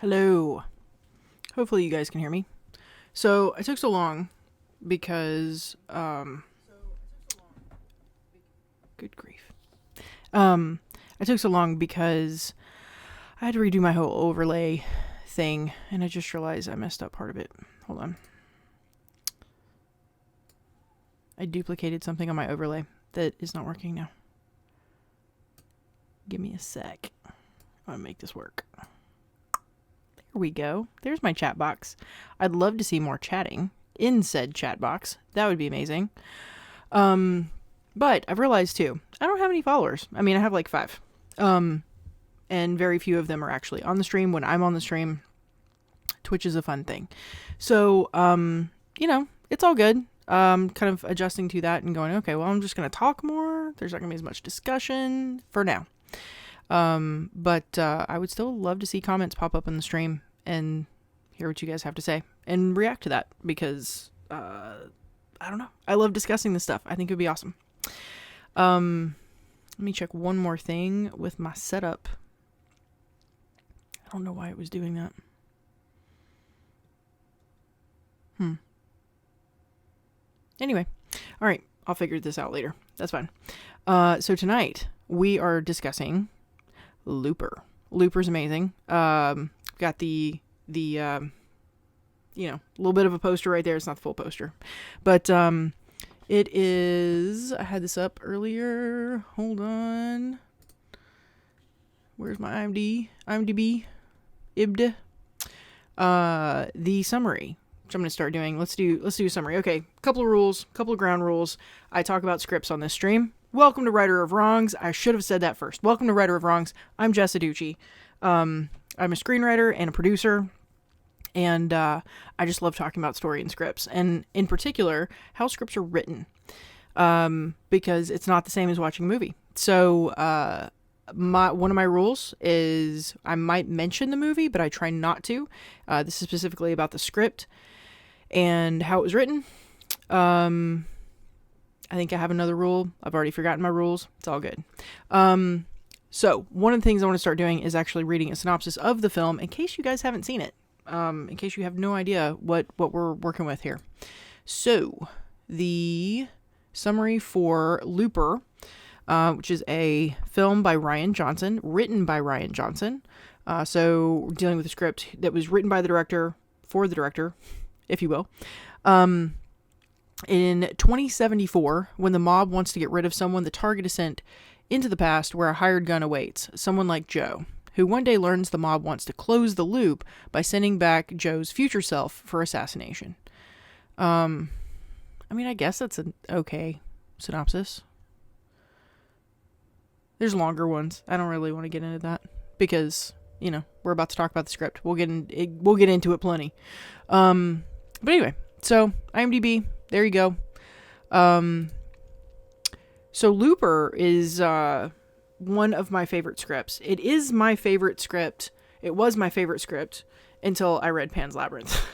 Hello. Hopefully you guys can hear me. So I took so long because good grief. I took so long because I had to redo my whole overlay thing, and I just realized I messed up part of it. Hold on. I duplicated something on my overlay that is not working now. Give me a sec. I'm gonna make this work. There we go. There's my chat box. I'd love to see more chatting in said chat box. That would be amazing. But I've realized too, I don't have any followers. I mean, I have like 5. And very few of them are actually on the stream. When I'm on the stream, Twitch is a fun thing. So, it's all good. Kind of adjusting to that and going, okay, well, I'm just going to talk more. There's not going to be as much discussion for now. But I would still love to see comments pop up in the stream and hear what you guys have to say and react to that because, I don't know. I love discussing this stuff. I think it would be awesome. Let me check one more thing with my setup. I don't know why it was doing that. Anyway. All right. I'll figure this out later. That's fine. So tonight we are discussing Looper. Looper's amazing. Got the little bit of a poster right there. It's not the full poster, but it is. I had this up earlier. Hold on. Where's my IMDb? IBD. The summary, which I'm going to start doing. Let's do a summary. Okay, couple of rules, couple of ground rules. I talk about scripts on this stream. Welcome to Writer of Wrongs. I should have said that first. Welcome to Writer of Wrongs. I'm House Adducci. I'm a screenwriter and a producer, and I just love talking about story and scripts, and in particular, how scripts are written, because it's not the same as watching a movie. So one of my rules is I might mention the movie, but I try not to. This is specifically about the script and how it was written. I think I have another rule. I've already forgotten my rules. It's all good. So one of the things I want to start doing is actually reading a synopsis of the film in case you guys haven't seen it. In case you have no idea what we're working with here. So the summary for Looper, which is a film by Rian Johnson, written by Rian Johnson. So we're dealing with a script that was written by the director, for the director, if you will. In 2074, when the mob wants to get rid of someone, the target is sent into the past where a hired gun awaits, someone like Joe, who one day learns the mob wants to close the loop by sending back Joe's future self for assassination. I guess that's an okay synopsis. There's longer ones. I don't really want to get into that because, we're about to talk about the script. We'll get into it plenty. But anyway, so IMDb, there you go. So Looper is one of my favorite scripts. It is my favorite script. It was my favorite script until I read Pan's Labyrinth.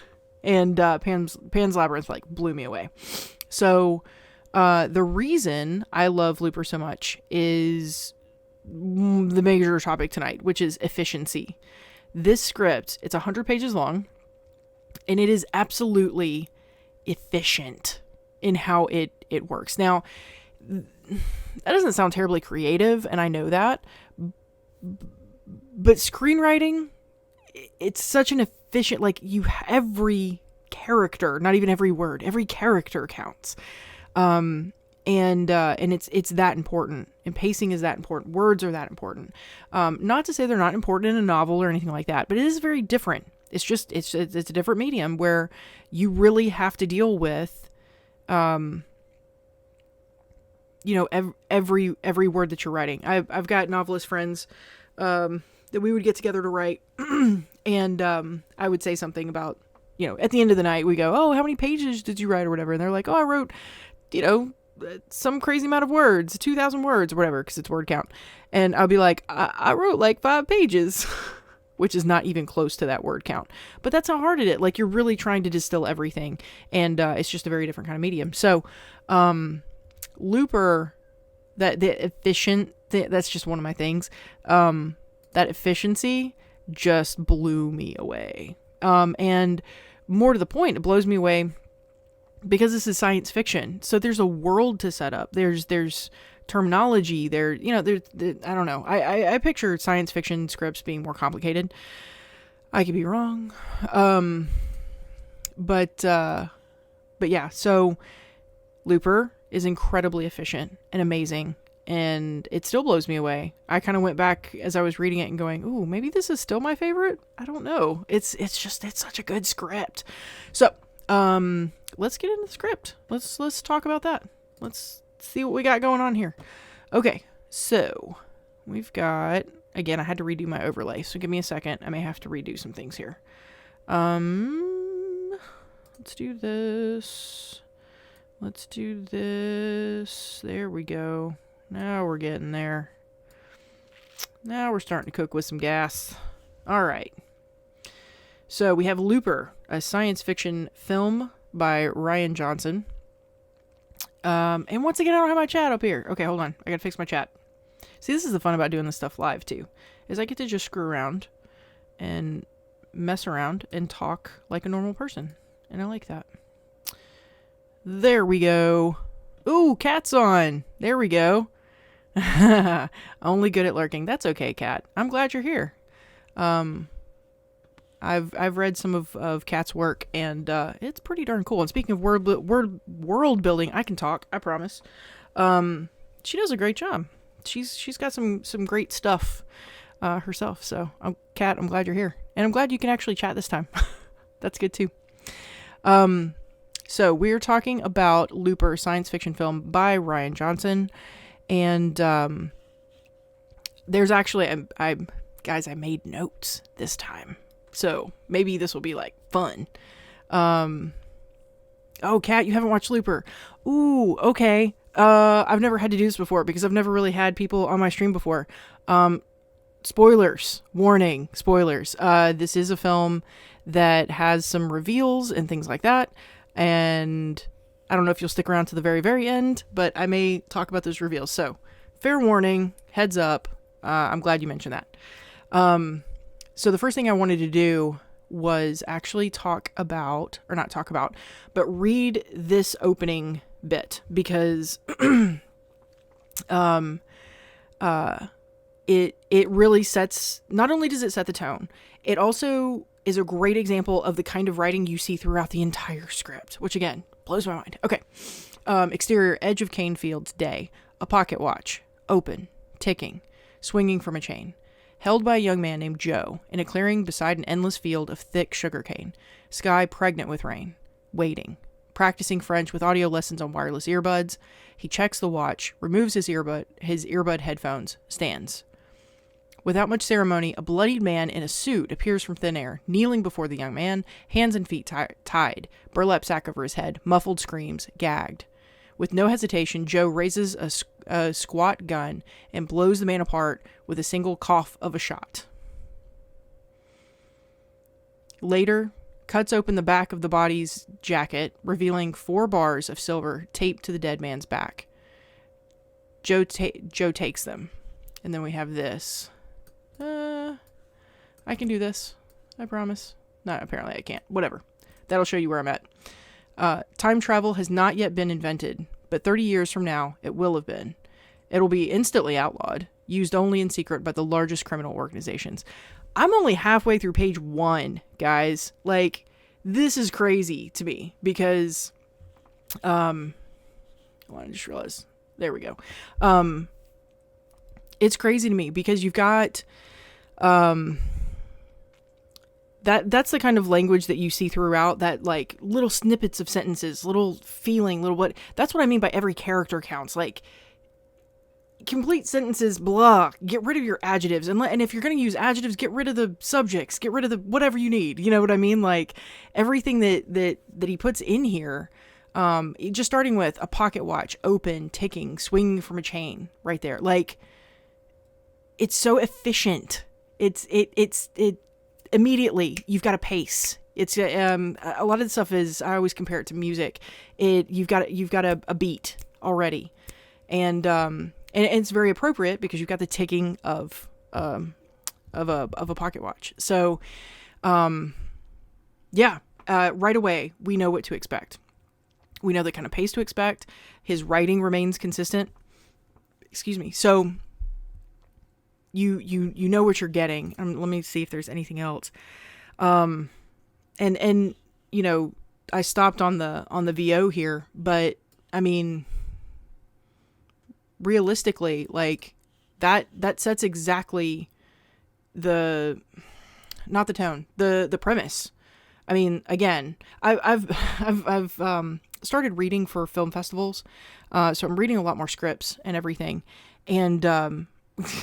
And Pan's Labyrinth blew me away. So the reason I love Looper so much is the major topic tonight, which is efficiency. This script, it's 100 pages long, and it is absolutely efficient in how it works. Now, that doesn't sound terribly creative, and I know that, but screenwriting, it's such an efficient, every character, not even every word, every character counts. And it's that important, and pacing is that important. Words are that important. Not to say they're not important in a novel or anything like that, but it is very different. It's just, it's a different medium where you really have to deal with, every word that you're writing. I've got novelist friends, that we would get together to write, and, I would say something about, at the end of the night we go, oh, how many pages did you write or whatever? And they're like, oh, I wrote, some crazy amount of words, 2,000 words or whatever, because it's word count. And I'll be like, I wrote 5 pages, which is not even close to that word count. But that's how hard it is. You're really trying to distill everything, and it's just a very different kind of medium. So, Looper, that's just one of my things. That efficiency just blew me away. And more to the point, it blows me away because this is science fiction. So there's a world to set up. There's terminology there. I don't know. I picture science fiction scripts being more complicated. I could be wrong. But yeah, so Looper is incredibly efficient and amazing, and it still blows me away. I kind of went back as I was reading it and going, ooh, maybe this is still my favorite. I don't know. It's such a good script. So, let's get into the script. Let's talk about that. Let's see what we got going on here. Okay. So we've got, again, I had to redo my overlay. So give me a second. I may have to redo some things here. Let's do this. There we go. Now we're getting there. Now we're starting to cook with some gas. All right. So we have Looper, a science fiction film by Rian Johnson. And once again, I don't have my chat up here. Okay, hold on. I gotta fix my chat. See, this is the fun about doing this stuff live, too. Is I get to just screw around and mess around and talk like a normal person. And I like that. There we go. Ooh, cat's on. There we go. Only good at lurking. That's okay, Cat. I'm glad you're here. I've read some of Kat's work, and it's pretty darn cool. And speaking of world building, I can talk. I promise. She does a great job. She's got some great stuff herself. So, Kat, I'm glad you're here, and I'm glad you can actually chat this time. That's good too. So we're talking about Looper, science fiction film by Rian Johnson, and there's actually I made notes this time. So maybe this will be like fun. Oh, Kat, you haven't watched Looper. Ooh, okay. I've never had to do this before because I've never really had people on my stream before. Spoilers. Warning. Spoilers. This is a film that has some reveals and things like that. And I don't know if you'll stick around to the very, very end, but I may talk about those reveals. So fair warning, heads up. I'm glad you mentioned that. So the first thing I wanted to do was actually but read this opening bit because it really sets, not only does it set the tone, it also is a great example of the kind of writing you see throughout the entire script, which again blows my mind. Okay. Exterior, edge of cane fields, day, a pocket watch, open, ticking, swinging from a chain. Held by a young man named Joe in a clearing beside an endless field of thick sugarcane. Sky pregnant with rain. Waiting. Practicing French with audio lessons on wireless earbuds. He checks the watch, removes his earbud headphones, stands. Without much ceremony, a bloodied man in a suit appears from thin air, kneeling before the young man, hands and feet tied, burlap sack over his head, muffled screams, gagged. With no hesitation, Joe raises a squat gun and blows the man apart with a single cough of a shot. Later, cuts open the back of the body's jacket, revealing 4 bars of silver taped to the dead man's back. Joe takes them. And then we have this. I can do this. I promise. No, apparently I can't. Whatever. That'll show you where I'm at. Time travel has not yet been invented, but 30 years from now, it will have been. It'll be instantly outlawed, used only in secret by the largest criminal organizations. I'm only halfway through page 1, guys. Like, this is crazy to me because, I just realized, there we go. It's crazy to me because you've got, that's the kind of language that you see throughout, that like little snippets of sentences, little feeling, that's what I mean by every character counts. Like, complete sentences, blah, get rid of your adjectives. And if you're going to use adjectives, get rid of the subjects, get rid of the whatever you need. You know what I mean? Like, everything that he puts in here, just starting with a pocket watch, open, ticking, swinging from a chain right there. Like, it's so efficient. It immediately, you've got a pace. It's, a lot of the stuff is, I always compare it to music. You've got a beat already. And it's very appropriate because you've got the ticking of of a pocket watch. So, yeah, right away we know what to expect. We know the kind of pace to expect. His writing remains consistent. Excuse me. So you know what you're getting. Let me see if there's anything else. And you know, I stopped on the VO here, but I mean, realistically, like that sets exactly not the tone, the premise. I mean, again, I've started reading for film festivals, so I'm reading a lot more scripts and everything, and it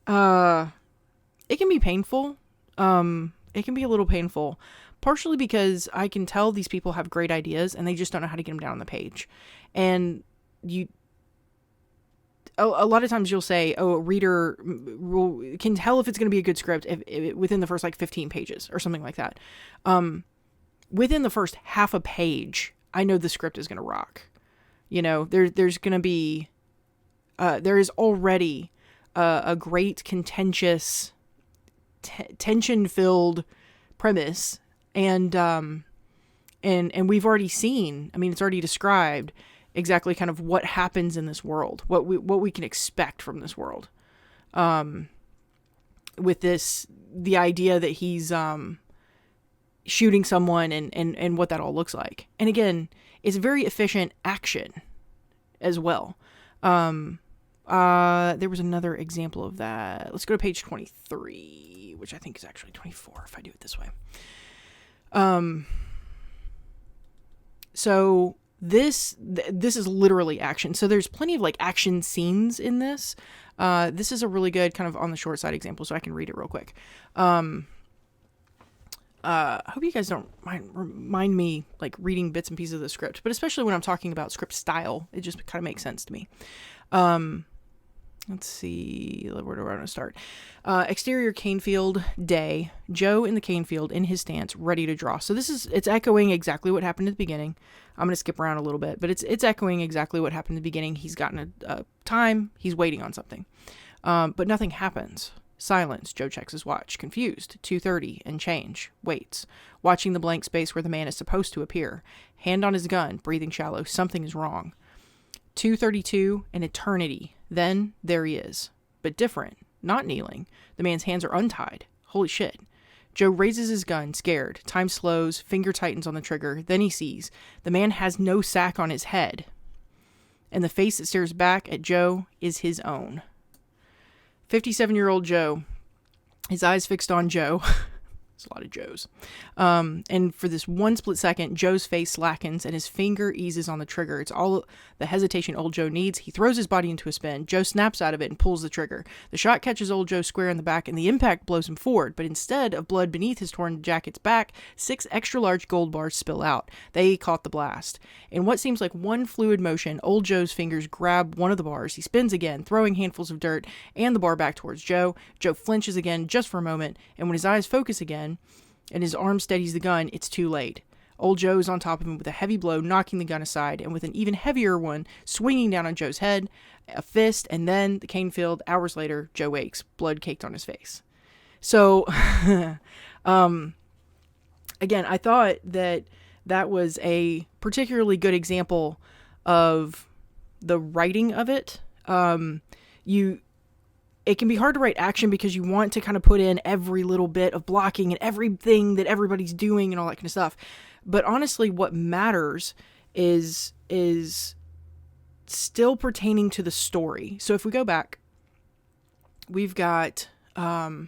can be painful. It can be a little painful, partially because I can tell these people have great ideas and they just don't know how to get them down on the page. And a lot of times you'll say, oh, a reader can tell if it's going to be a good script if within the first like 15 pages or something like that. Within the first half a page, I know the script is going to rock. You know, there's going to be, there is already a great contentious, tension-filled premise, and we've already seen. I mean, it's already described exactly kind of what happens in this world, what we can expect from this world. With the idea that he's shooting someone and what that all looks like. And again, it's very efficient action as well. There was another example of that. Let's go to page 23, which I think is actually 24 if I do it this way. So this is literally action. So there's plenty of like action scenes in this. This is a really good kind of on the short side example, so I can read it real quick. I hope you guys don't mind me like reading bits and pieces of the script, but especially when I'm talking about script style, it just kind of makes sense to me. Let's see, where do I want to start? Exterior cane field, day. Joe in the cane field, in his stance, ready to draw. So it's echoing exactly what happened at the beginning. I'm going to skip around a little bit, but it's echoing exactly what happened at the beginning. He's gotten a time, he's waiting on something. But nothing happens. Silence. Joe checks his watch. Confused. 2:30 and change. Waits. Watching the blank space where the man is supposed to appear. Hand on his gun. Breathing shallow. Something is wrong. 2:32, an eternity. Then there he is. But different. Not kneeling. The man's hands are untied. Holy shit. Joe raises his gun, scared. Time slows. Finger tightens on the trigger. Then he sees. The man has no sack on his head. And the face that stares back at Joe is his own. 57-year-old Joe. His eyes fixed on Joe. There's a lot of Joes. And for this one split second, Joe's face slackens and his finger eases on the trigger. It's all the hesitation old Joe needs. He throws his body into a spin. Joe snaps out of it and pulls the trigger. The shot catches old Joe square in the back and the impact blows him forward. But instead of blood beneath his torn jacket's back, 6 extra large gold bars spill out. They caught the blast. In what seems like one fluid motion, old Joe's fingers grab one of the bars. He spins again, throwing handfuls of dirt and the bar back towards Joe. Joe flinches again just for a moment, and when his eyes focus again, and his arm steadies the gun, it's too late. Old Joe is on top of him with a heavy blow, knocking the gun aside, and with an even heavier one swinging down on Joe's head, a fist, and then the cane field. Hours later, Joe wakes, blood caked on his face. So, again, I thought that was a particularly good example of the writing of it. It can be hard to write action because you want to kind of put in every little bit of blocking and everything that everybody's doing and all that kind of stuff. But honestly, what matters is still pertaining to the story. So if we go back, we've got, the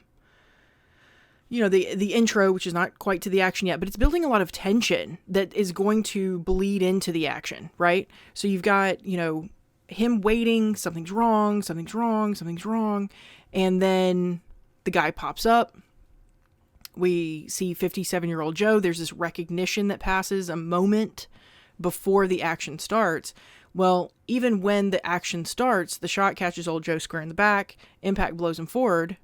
intro, which is not quite to the action yet, but it's building a lot of tension that is going to bleed into the action, right? So you've got, him waiting, something's wrong, and then the guy pops up. We see 57-year-old Joe. There's this recognition that passes a moment before the action starts. Well, even when the action starts, the shot catches old Joe square in the back, impact blows him forward,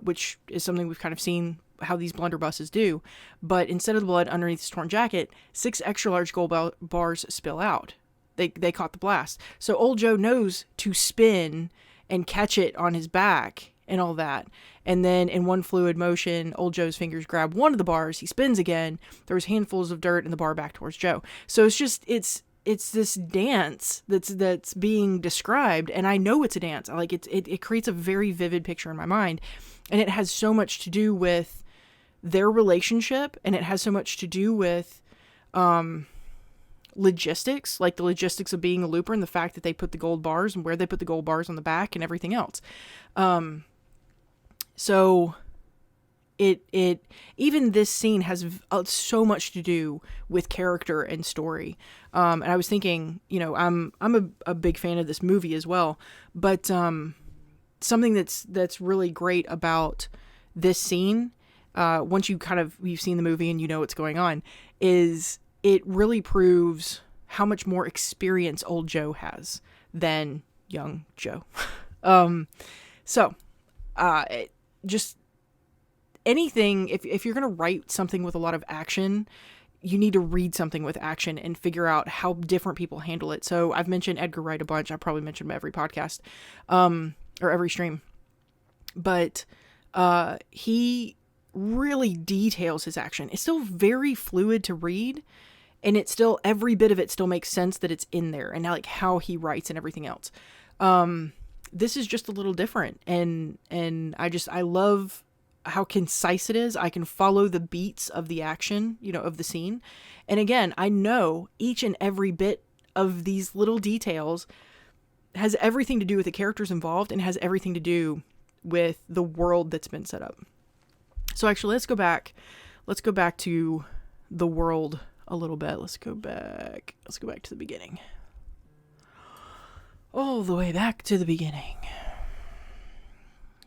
which is something we've kind of seen how these blunderbusses do. But instead of the blood underneath his torn jacket, 6 extra large gold bars spill out. They caught the blast. So old Joe knows to spin and catch it on his back and all that. And then in one fluid motion, old Joe's fingers grab one of the bars. He spins again. There's handfuls of dirt and the bar back towards Joe. So it's this dance that's being described, and I know it's a dance. Like it creates a very vivid picture in my mind, and it has so much to do with their relationship, and it has so much to do with logistics, like the logistics of being a looper and the fact that they put the gold bars and where they put the gold bars on the back and everything else. So it even this scene has so much to do with character and story. And I was thinking, I'm a big fan of this movie as well, but something that's really great about this scene, once you've seen the movie and you know what's going on, is it really proves how much more experience old Joe has than young Joe. Just anything, if you're going to write something with a lot of action, you need to read something with action and figure out how different people handle it. So I've mentioned Edgar Wright a bunch. I probably mentioned him every podcast, or every stream, but, he really details his action. It's still very fluid to read, and it's still, every bit of it still makes sense that it's in there, and like how he writes and everything else. This is just a little different, and I love how concise it is. I can follow the beats of the action, of the scene. And again, I know each and every bit of these little details has everything to do with the characters involved and has everything to do with the world that's been set up. So actually, let's go back to the world a little bit. Let's go back to the beginning. All the way back to the beginning.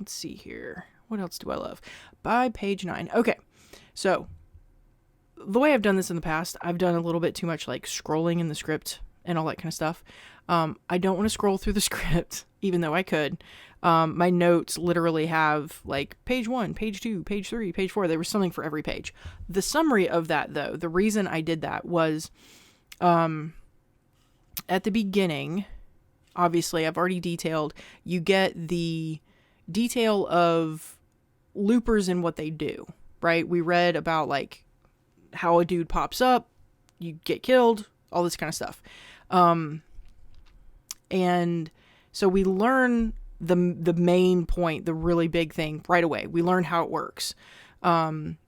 Let's see here. What else do I love? By page 9. Okay. So the way I've done this in the past, I've done a little bit too much like scrolling in the script and all that kind of stuff. I don't want to scroll through the script, even though I could. My notes literally have like page 1, page 2, page 3, page 4. There was something for every page. The summary of that, though, the reason I did that was, at the beginning, obviously I've already detailed, you get the detail of loopers and what they do, right? We read about like how a dude pops up, you get killed, all this kind of stuff. And so we learn the main point, the really big thing right away. We learn how it works. Ryan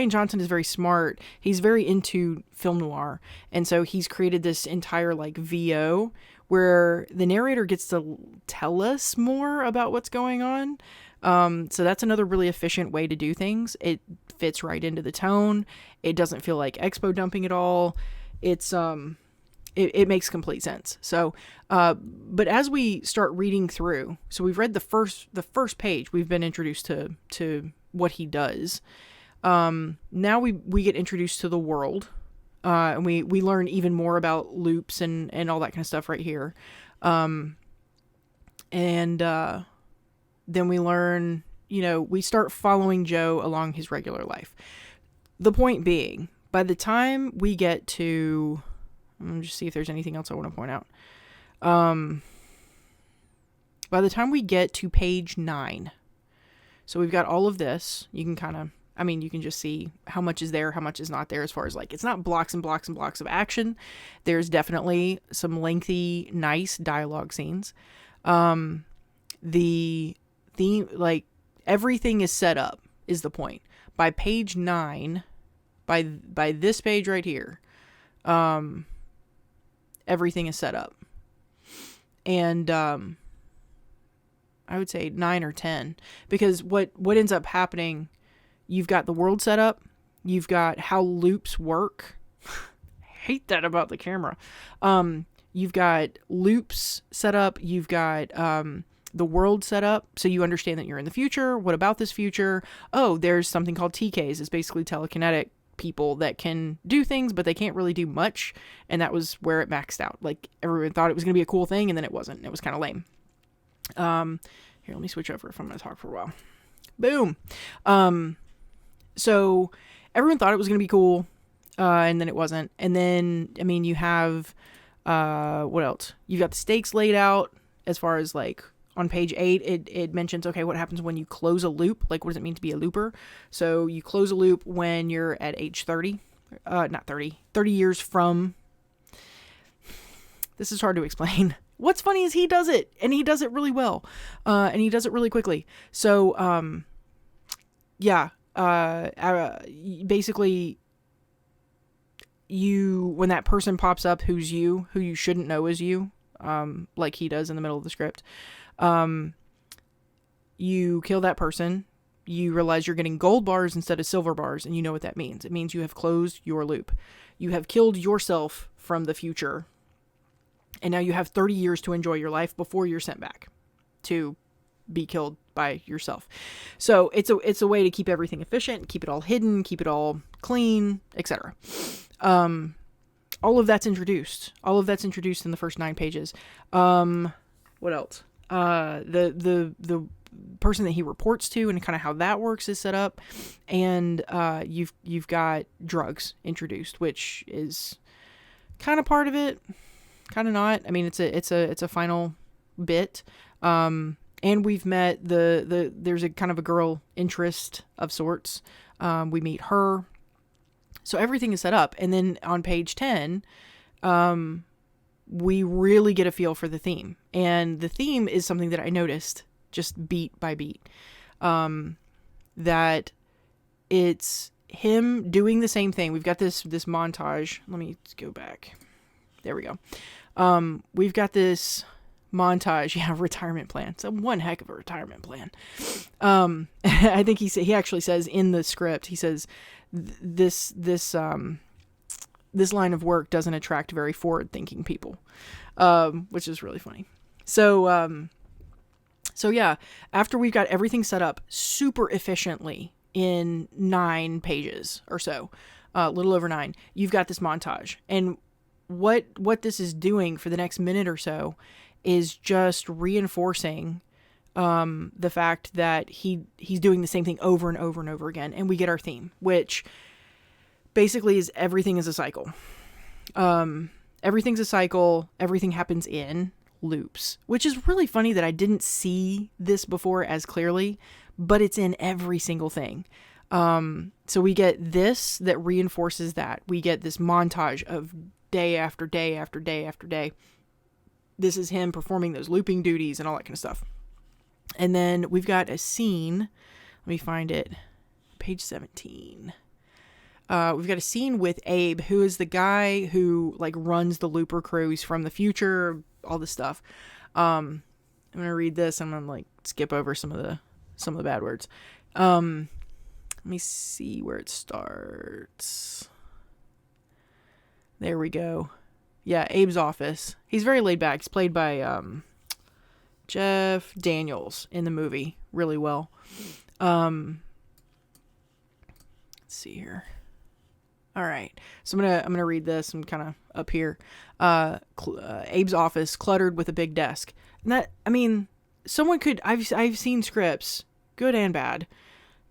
Johnson is very smart. He's very into film noir. And so he's created this entire like VO where the narrator gets to tell us more about what's going on. So that's another really efficient way to do things. It fits right into the tone. It doesn't feel like expo dumping at all. It's, it makes complete sense. So, but as we start reading through, so we've read the first page, we've been introduced to what he does. Now we get introduced to the world, and we learn even more about loops and all that kind of stuff right here. And then we learn, we start following Joe along his regular life. The point being, by the time we get to, let me just see if there's anything else I want to point out. By the time we get to page 9, so we've got all of this, you can you can just see how much is there, how much is not there, as far as like, it's not blocks and blocks and blocks of action. There's definitely some lengthy, nice dialogue scenes. The theme, like everything is set up is the point. By page 9, by this page right here, everything is set up. And, I would say 9 or 10, because what ends up happening, you've got the world set up, you've got how loops work. Hate that about the camera. You've got loops set up, you've got, the world set up, so you understand that you're in the future. What about this future? Oh, there's something called TKs. It's basically telekinetic people that can do things, but they can't really do much. And that was where it maxed out. Like, everyone thought it was going to be a cool thing, and then it wasn't. It was kind of lame. Here, let me switch over if I'm going to talk for a while. Boom. So everyone thought it was going to be cool, and then it wasn't. And then, you have, what else? You've got the stakes laid out as far as, like, on page 8, it mentions, okay, what happens when you close a loop? Like, what does it mean to be a looper? So you close a loop when you're at age 30, not 30, 30 years from, this is hard to explain. What's funny is he does it, and he does it really well, and he does it really quickly. So, basically, when that person pops up who you shouldn't know is you, like he does in the middle of the script, you kill that person, you realize you're getting gold bars instead of silver bars, and you know what that means. It means you have closed your loop. You have killed yourself from the future, and now you have 30 years to enjoy your life before you're sent back to be killed by yourself. So it's a way to keep everything efficient, keep it all hidden, keep it all clean, etc. All of that's introduced. All of that's introduced in the first 9 pages. What else? The person that he reports to and kind of how that works is set up, and you've got drugs introduced, which is kind of part of it, kind of not. I mean, it's a final bit. And we've met there's a kind of a girl interest of sorts. We meet her. So everything is set up. And then on page 10, we really get a feel for the theme. And the theme is something that I noticed just beat by beat. That it's him doing the same thing. We've got this montage. Let me go back. There we go. We've got this montage. Yeah, retirement plan. It's one heck of a retirement plan. I think he actually says in the script, he says, this line of work doesn't attract very forward-thinking people, which is really funny. So yeah, after we've got everything set up super efficiently in 9 pages or so, a little over 9, you've got this montage. And what this is doing for the next minute or so is just reinforcing the fact that he's doing the same thing over and over and over again. And we get our theme, which basically is everything is a cycle. Everything's a cycle. Everything happens in loops, which is really funny that I didn't see this before as clearly, but it's in every single thing. So we get this that reinforces that. We get this montage of day after day after day after day. This is him performing those looping duties and all that kind of stuff. And then we've got a scene. Let me find it. Page 17. We've got a scene with Abe, who is the guy who like runs the looper crew. He's from the future, all this stuff. I'm going to read this. I'm going to like skip over some of the bad words. Let me see where it starts. There we go. Yeah, Abe's office. He's very laid back. He's played by Jeff Daniels in the movie really well. Let's see here. All right, so I'm gonna read this. I'm kind of up here. Abe's office cluttered with a big desk. And that, I mean, someone could. I've seen scripts, good and bad,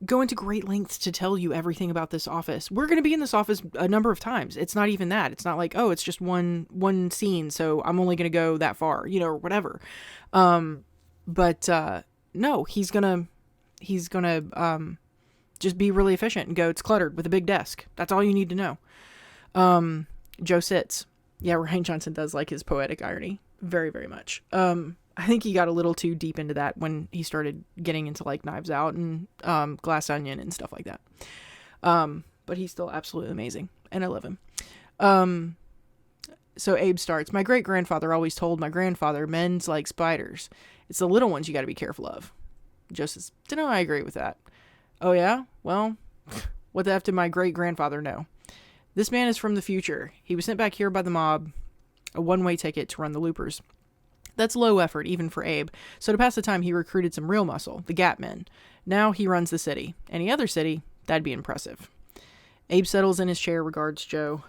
go into great lengths to tell you everything about this office. We're going to be in this office a number of times. It's not even that. It's not like, oh, it's just one scene, so I'm only going to go that far, or whatever. But no, he's going to just be really efficient and go, it's cluttered with a big desk. That's all you need to know. Joe sits. Yeah, Ryan Johnson does like his poetic irony very, very much. I think he got a little too deep into that when he started getting into like Knives Out and Glass Onion and stuff like that. But he's still absolutely amazing, and I love him. So Abe starts, my great-grandfather always told my grandfather, men's like spiders. It's the little ones you got to be careful of. Joe says, dunno, I agree with that. Oh yeah? Well, what the F did my great-grandfather know? This man is from the future. He was sent back here by the mob, a one-way ticket to run the loopers. That's low effort, even for Abe. So to pass the time, he recruited some real muscle, the Gap Men. Now he runs the city. Any other city, that'd be impressive. Abe settles in his chair, regards Joe.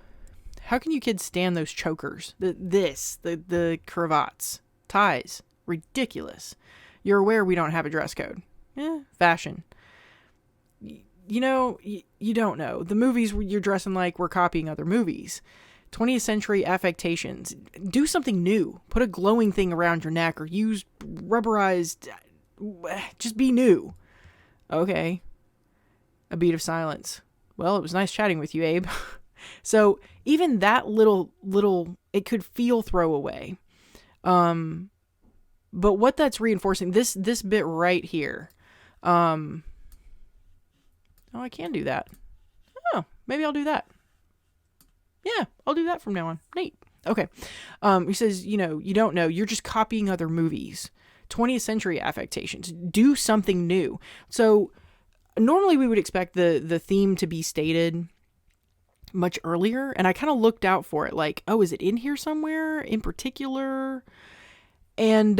How can you kids stand those chokers? The cravats, ties, ridiculous. You're aware we don't have a dress code. Fashion. You don't know. The movies you're dressing like we're copying other movies. 20th century affectations. Do something new. Put a glowing thing around your neck or use rubberized. Just be new. Okay. A beat of silence. Well, it was nice chatting with you, Abe. So even that little, it could feel throwaway. But what that's reinforcing, this bit right here. Oh, I can do that. Oh, maybe I'll do that. Yeah, I'll do that from now on. Neat. Okay. He says, you don't know. You're just copying other movies. 20th century affectations. Do something new. So normally we would expect the theme to be stated much earlier. And I kind of looked out for it. Like, oh, is it in here somewhere in particular? And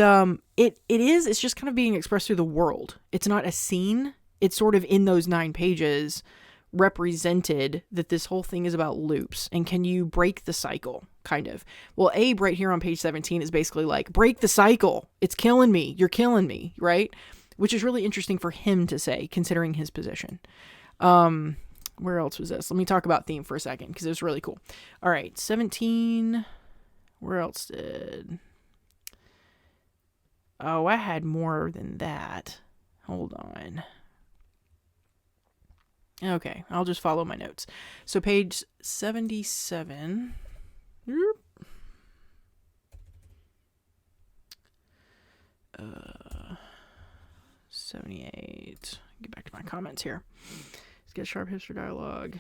it's just kind of being expressed through the world. It's not a scene. It's sort of in those 9 pages represented that this whole thing is about loops and can you break the cycle, kind of. Well, Abe right here on page 17 is basically like, break the cycle. It's killing me. You're killing me, right? Which is really interesting for him to say, considering his position. Where else was this? Let me talk about theme for a second because it was really cool. All right, 17. Where else did... Oh, I had more than that. Hold on. Okay, I'll just follow my notes. So page 77. 78. Get back to my comments here. Let's get sharp history dialogue.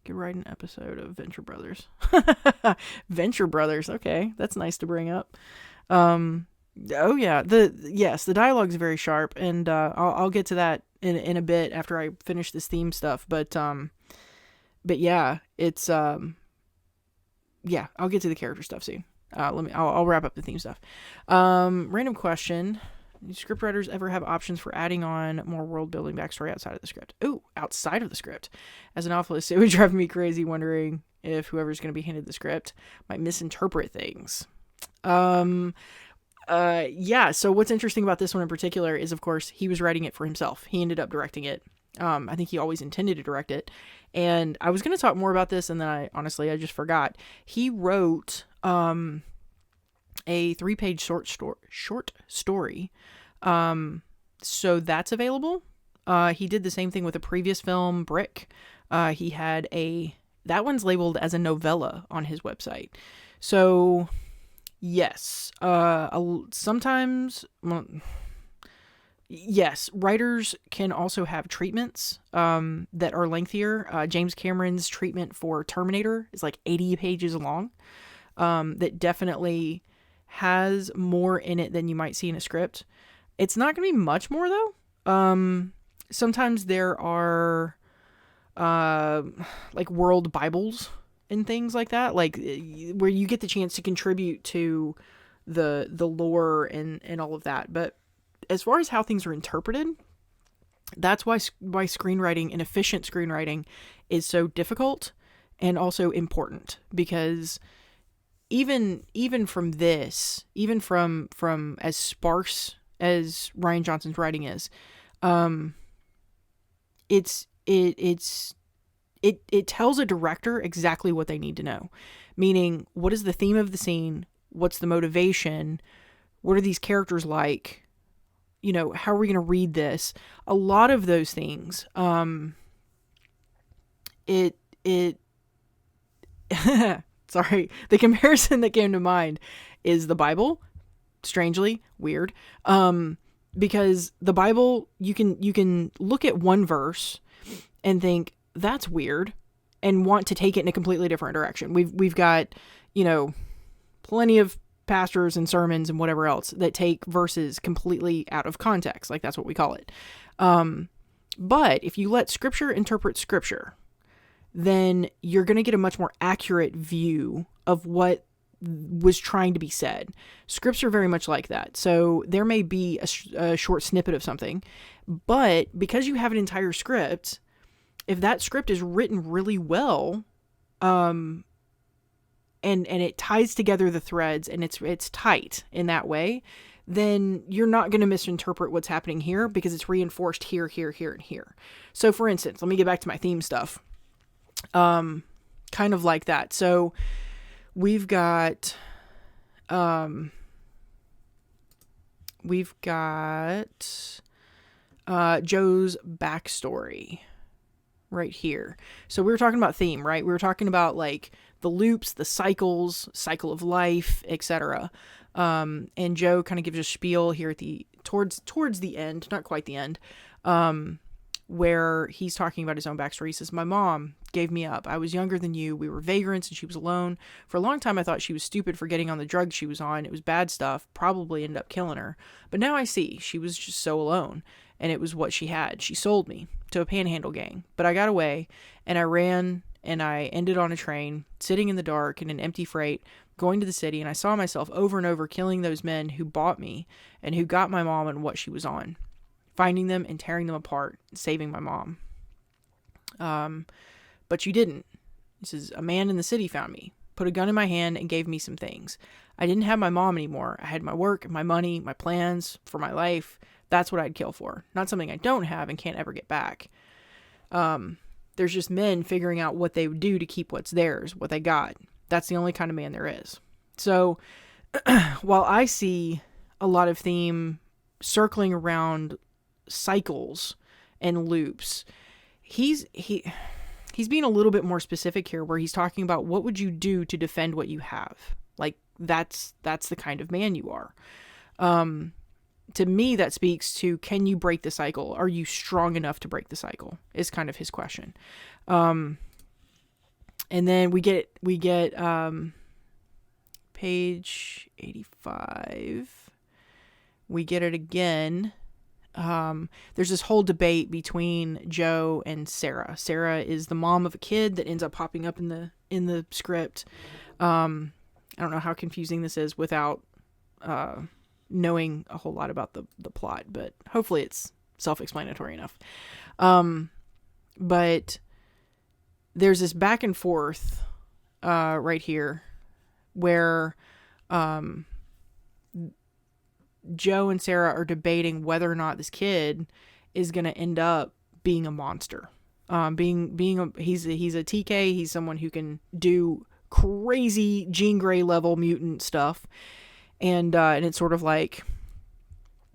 Could write an episode of Venture Brothers. Venture Brothers. Okay, that's nice to bring up. Oh yeah, the dialogue is very sharp, and I'll get to that in a bit after I finish this theme stuff. But yeah, it's I'll get to the character stuff soon. I'll wrap up the theme stuff. Random question: do scriptwriters ever have options for adding on more world building backstory outside of the script? Ooh, outside of the script. As an novelist, it would drive me crazy wondering if whoever's going to be handed the script might misinterpret things. So what's interesting about this one in particular is, of course, he was writing it for himself. He ended up directing it. I think he always intended to direct it. And I was going to talk more about this, and then I just forgot. He wrote a 3-page short story. So that's available. He did the same thing with a previous film, Brick. He had that one's labeled as a novella on his website. So... yes. Sometimes, yes, writers can also have treatments that are lengthier. James Cameron's treatment for Terminator is like 80 pages long. That definitely has more in it than you might see in a script. It's not going to be much more though. Sometimes there are like world Bibles and things like that, like where you get the chance to contribute to the lore and all of that. But as far as how things are interpreted, that's why screenwriting and efficient screenwriting is so difficult and also important, because even from this, even from as sparse as Rian Johnson's writing is, it tells a director exactly what they need to know. Meaning, what is the theme of the scene? What's the motivation? What are these characters like? How are we going to read this? A lot of those things. Sorry. The comparison that came to mind is the Bible. Strangely weird. Because the Bible, you can look at one verse and think, that's weird, and want to take it in a completely different direction. We've got, plenty of pastors and sermons and whatever else that take verses completely out of context. Like, that's what we call it. But if you let scripture interpret scripture, then you're going to get a much more accurate view of what was trying to be said. Scripts are very much like that. So there may be a short snippet of something, but because you have an entire script, if that script is written really well, and it ties together the threads and it's tight in that way, then you're not going to misinterpret what's happening here because it's reinforced here, here, here, and here. So for instance, let me get back to my theme stuff. kind of like that. So we've got Joe's backstory right here. So we were talking about theme, right? We were talking about like the loops, the cycles, cycle of life, etc. And Joe kind of gives a spiel here at the towards the end, not quite the end, where he's talking about his own backstory. He says, "My mom gave me up. I was younger than you. We were vagrants and she was alone. For a long time, I thought she was stupid for getting on the drugs she was on. It was bad stuff, probably ended up killing her. But now I see she was just so alone, and it was what she had. She sold me to a panhandle gang, but I got away, and I ran, and I ended on a train, sitting in the dark in an empty freight, going to the city, and I saw myself over and over killing those men who bought me and who got my mom and what she was on, finding them and tearing them apart, saving my mom. But you didn't." He says, "A man in the city found me, put a gun in my hand, and gave me some things. I didn't have my mom anymore. I had my work, my money, my plans for my life. That's what I'd kill for. Not something I don't have and can't ever get back." There's just men figuring out what they would do to keep what's theirs, what they got. That's the only kind of man there is. So while I see a lot of theme circling around cycles and loops, he's being a little bit more specific here, where he's talking about what would you do to defend what you have. Like that's the kind of man you are. To me, that speaks to, can you break the cycle? Are you strong enough to break the cycle? Is kind of his question. And then we get page 85. We get it again. There's this whole debate between Joe and Sarah. Sarah is the mom of a kid that ends up popping up in the script. I don't know how confusing this is without knowing a whole lot about the plot, but hopefully it's self-explanatory enough. But there's this back and forth right here where Joe and Sarah are debating whether or not this kid is going to end up being a monster. He's a TK. He's someone who can do crazy Jean Grey level mutant stuff. And it's sort of like,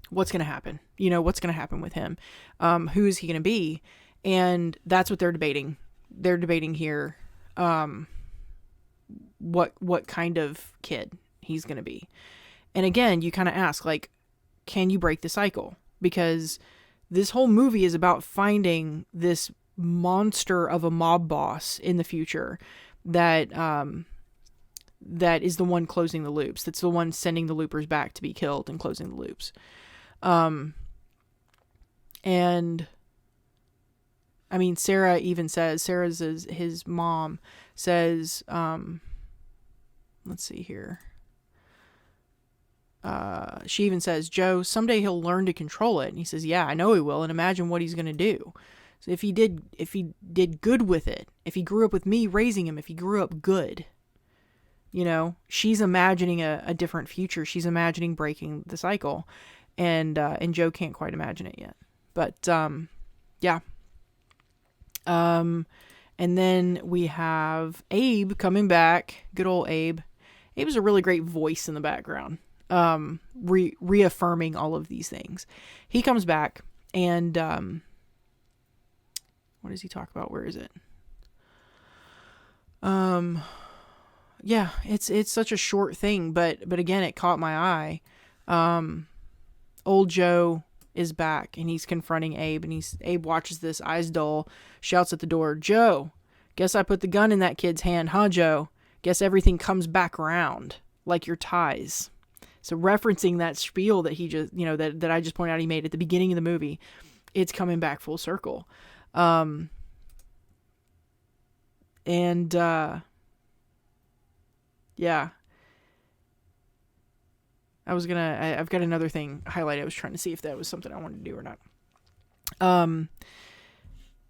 what's going to happen? What's going to happen with him? Who is he going to be? And that's what they're debating. They're debating here, what kind of kid he's going to be. And again, you kind of ask, like, can you break the cycle? Because this whole movie is about finding this monster of a mob boss in the future that is the one closing the loops. That's the one sending the loopers back to be killed and closing the loops. And I mean, Sarah even says, his mom says, let's see here. She even says, "Joe, someday he'll learn to control it." And he says, "Yeah, I know he will. And imagine what he's going to do. So if he did good with it, if he grew up with me raising him, if he grew up good, she's imagining a different future. She's imagining breaking the cycle, and Joe can't quite imagine it yet. But, yeah. And then we have Abe coming back. Good old Abe. Abe is a really great voice in the background. Reaffirming all of these things. He comes back and, what does he talk about? Where is it? Yeah, it's such a short thing, but again, it caught my eye. Old Joe is back and he's confronting Abe, and Abe watches this, eyes dull, shouts at the door, "Joe, guess I put the gun in that kid's hand, huh, Joe? Guess everything comes back around, like your ties." So referencing that spiel that he just, that I just pointed out he made at the beginning of the movie, it's coming back full circle. Yeah. I've got another thing highlighted. I was trying to see if that was something I wanted to do or not.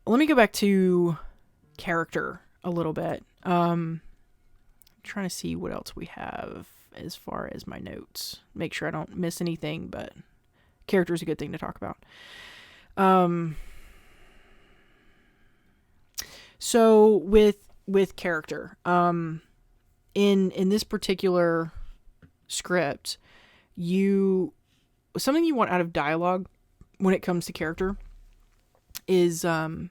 Let me go back to character a little bit. Trying to see what else we have as far as my notes. Make sure I don't miss anything, but character is a good thing to talk about. So with with character. In this particular script, something you want out of dialogue when it comes to character is there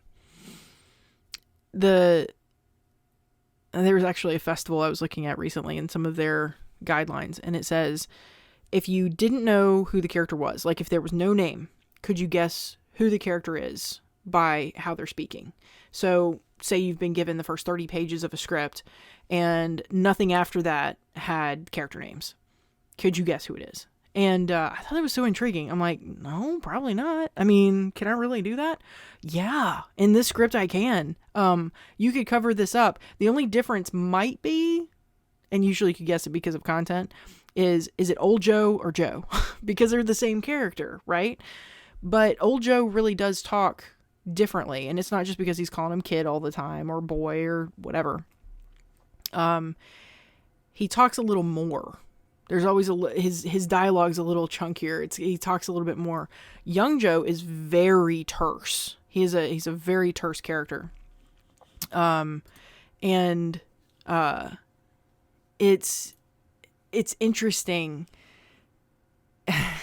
was actually a festival I was looking at recently in some of their guidelines, and it says, if you didn't know who the character was, like if there was no name, could you guess who the character is by how they're speaking? So say you've been given the first 30 pages of a script and nothing after that had character names. Could you guess who it is? And I thought it was so intriguing. I'm like, no, probably not. I mean, can I really do that? Yeah, in this script I can. You could cover this up. The only difference might be, and usually you could guess it because of content, is it Old Joe or Joe? Because they're the same character, right? But Old Joe really does talk differently, and it's not just because he's calling him kid all the time or boy or whatever. He talks a little more. There's always his dialogue's a little chunkier. He talks a little bit more. Young Joe is very terse. He's a very terse character. It's interesting.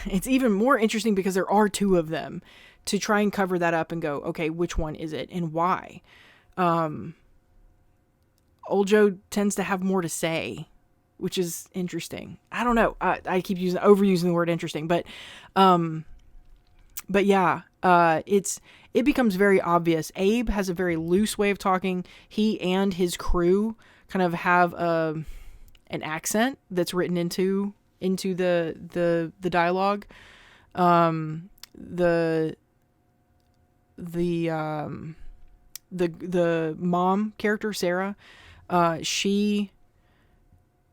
It's even more interesting because there are two of them, to try and cover that up and go, okay, which one is it and why? Old Joe tends to have more to say, which is interesting. I don't know. I keep overusing the word interesting, but yeah, it becomes very obvious. Abe has a very loose way of talking. He and his crew kind of have an accent that's written into the dialogue. The mom character, Sarah,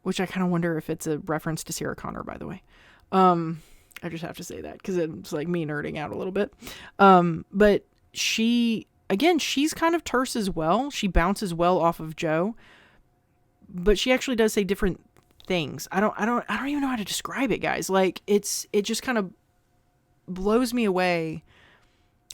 which I kind of wonder if it's a reference to Sarah Connor, by the way. I just have to say that because it's like me nerding out a little bit. But she's kind of terse as well. She bounces well off of Joe, but she actually does say different things. I don't even know how to describe it, guys. Like it just kind of blows me away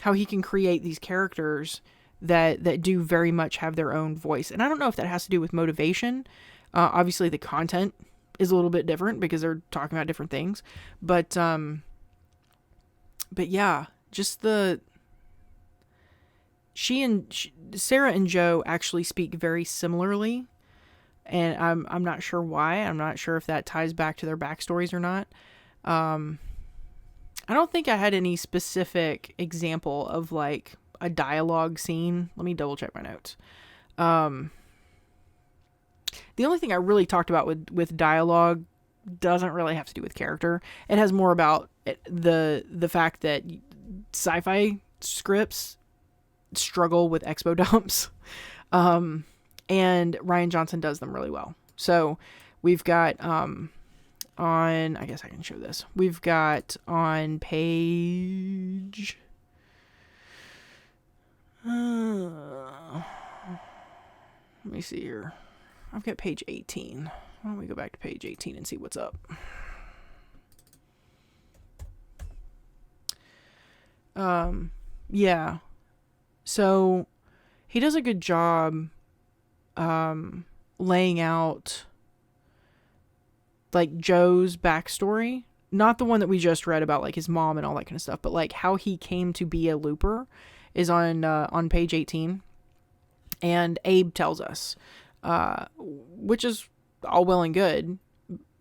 how he can create these characters that do very much have their own voice. And I don't know if that has to do with motivation. Obviously the content is a little bit different because they're talking about different things, but yeah, just Sarah and Joe actually speak very similarly, and I'm not sure why. I'm not sure if that ties back to their backstories or not. I don't think I had any specific example of like a dialogue scene. Let me double check my notes. The only thing I really talked about with dialogue doesn't really have to do with character. It has more about the fact that sci-fi scripts struggle with expo dumps. And Rian Johnson does them really well. So we've got, I guess I can show this. We've got on page, let me see here. I've got page 18. Why don't we go back to page 18 and see what's up? Yeah. So he does a good job laying out like Joe's backstory. Not the one that we just read about like his mom and all that kind of stuff, but like how he came to be a looper is on page 18. And Abe tells us, which is all well and good,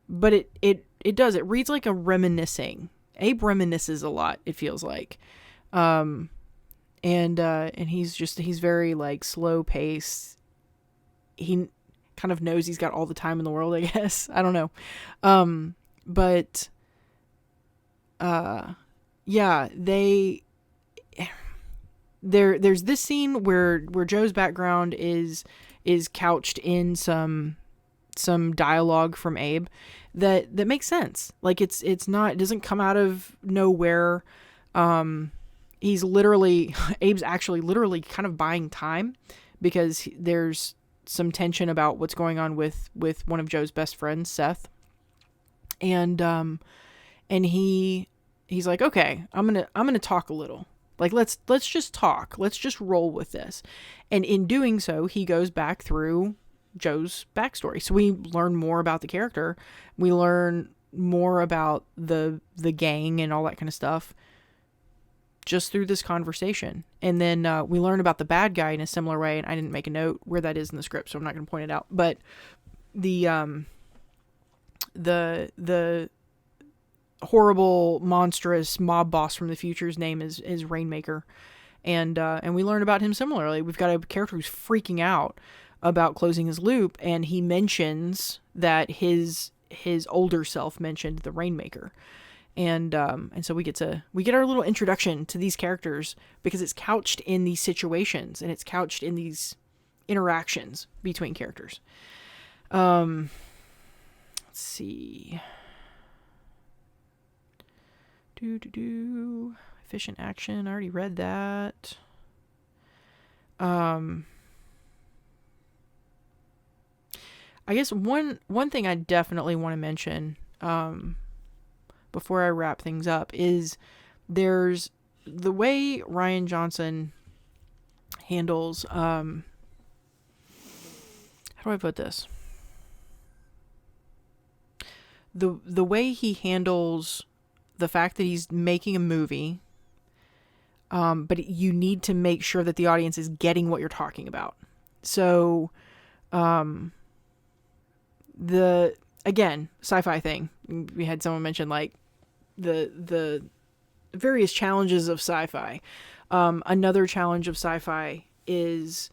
but it reads like a reminiscing. Abe reminisces a lot, it feels like. And he's very like slow paced. He kind of knows he's got all the time in the world, I guess. I don't know. Yeah, there's this scene where Joe's background is couched in some dialogue from Abe that makes sense. Like it doesn't come out of nowhere. Abe's actually literally kind of buying time because there's some tension about what's going on with one of Joe's best friends, Seth. And he's like, okay, I'm gonna talk a little. Like, let's just talk. Let's just roll with this. And in doing so, he goes back through Joe's backstory. So we learn more about the character. We learn more about the gang and all that kind of stuff just through this conversation. And then we learn about the bad guy in a similar way. And I didn't make a note where that is in the script, so I'm not going to point it out. But the horrible, monstrous mob boss from the future's name is Rainmaker. And we learn about him similarly. We've got a character who's freaking out about closing his loop, and he mentions that his older self mentioned the Rainmaker. And so we get our little introduction to these characters because it's couched in these situations and it's couched in these interactions between characters. Let's see. Efficient action. I already read that. I guess one thing I definitely want to mention, before I wrap things up, is there's the way Rian Johnson handles, how do I put this? The way he handles the fact that he's making a movie, but you need to make sure that the audience is getting what you're talking about. So, again, sci-fi thing. We had someone mention like the various challenges of sci-fi. Another challenge of sci-fi is